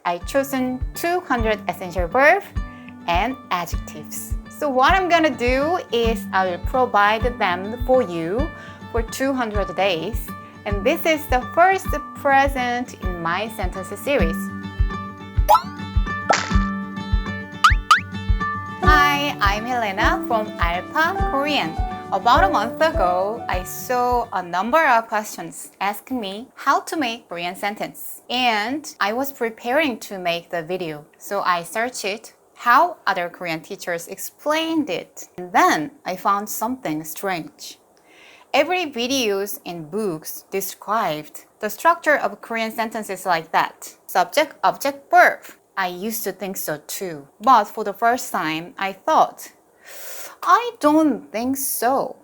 I chosen 200 essential verbs and adjectives. So what I'm gonna do is I will provide them for you for 200 days. And this is the first present in my sentence series. Hi, I'm Helena from Alpha Korean. About a month ago, I saw a number of questions asking me how to make Korean sentence. And I was preparing to make the video. So I searched how other Korean teachers explained it. And then I found something strange. Every videos and books described the structure of Korean sentences like that. Subject, object, verb. I used to think so too. But for the first time, I thought, I don't think so.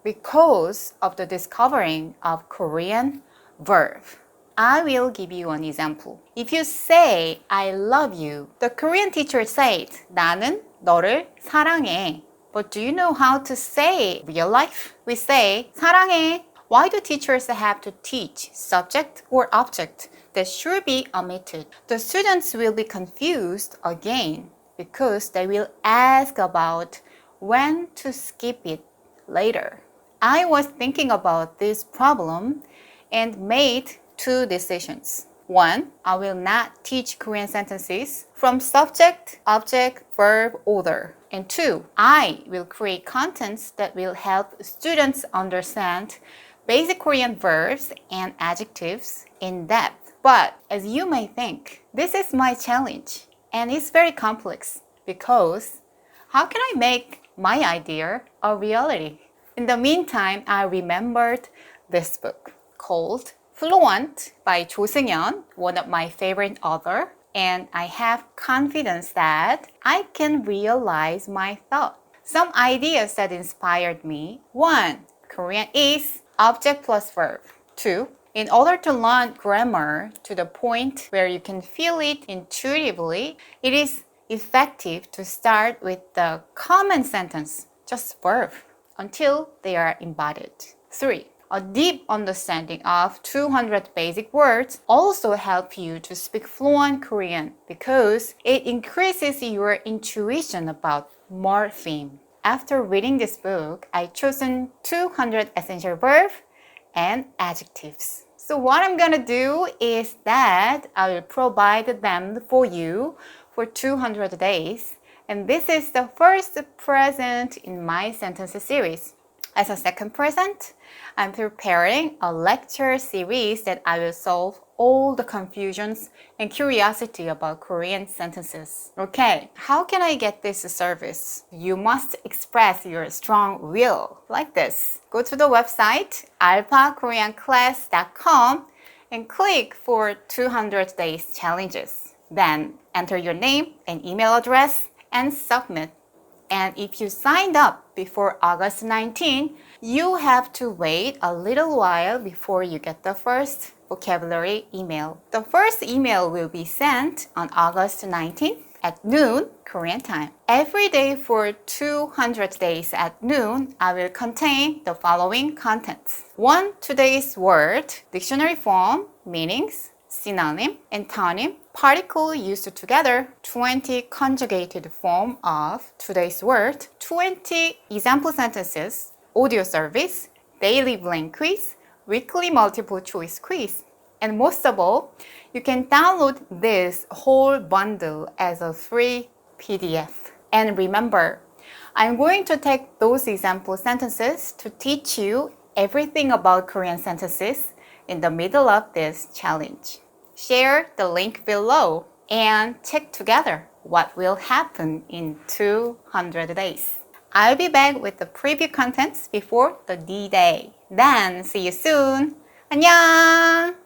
Because of the discovering of Korean verb. I will give you an example. If you say, I love you, the Korean teacher said, 나는 너를 사랑해. But do you know how to say real life? We say, 사랑해. Why do teachers have to teach subject or object that should be omitted? The students will be confused again because they will ask about when to skip it later. I was thinking about this problem and made two decisions. One, I will not teach Korean sentences from subject, object, verb order. And two, I will create contents that will help students understand basic Korean verbs and adjectives in depth. But as you may think, this is my challenge and it's very complex because how can I make my idea a reality? In the meantime, I remembered this book called Fluent by Jo Seung-yeon, one of my favorite authors, and I have confidence that I can realize my thought. Some ideas that inspired me. 1. Korean is object plus verb. 2. In order to learn grammar to the point where you can feel it intuitively, it is effective to start with the common sentence, just verb, until they are embodied. 3. A deep understanding of 200 basic words also help you to speak fluent Korean because it increases your intuition about morpheme. After reading this book, I chosen 200 essential verbs and adjectives. So what I'm gonna do is that I will provide them for you for 200 days. And this is the first present in my sentence series. As a second present, I'm preparing a lecture series that I will solve all the confusions and curiosity about Korean sentences. Okay, how can I get this service? You must express your strong will like this. Go to the website alphakoreanclass.com and click for 200 days challenges. Then enter your name and email address and submit. And if you signed up before August 19, you have to wait a little while before you get the first vocabulary email. The first email will be sent on August 19 at noon Korean time. Every day for 200 days at noon, I will contain the following contents. 1. Today's word, dictionary form, meanings, synonym, antonym, particle used together, 20 conjugated form of today's word, 20 example sentences, audio service, daily blank quiz, weekly multiple choice quiz. And most of all, you can download this whole bundle as a free PDF. And remember, I'm going to take those example sentences to teach you everything about Korean sentences in the middle of this challenge. Share the link below and check together what will happen in 200 days. I'll be back with the preview contents before the D-Day. Then see you soon. 안녕!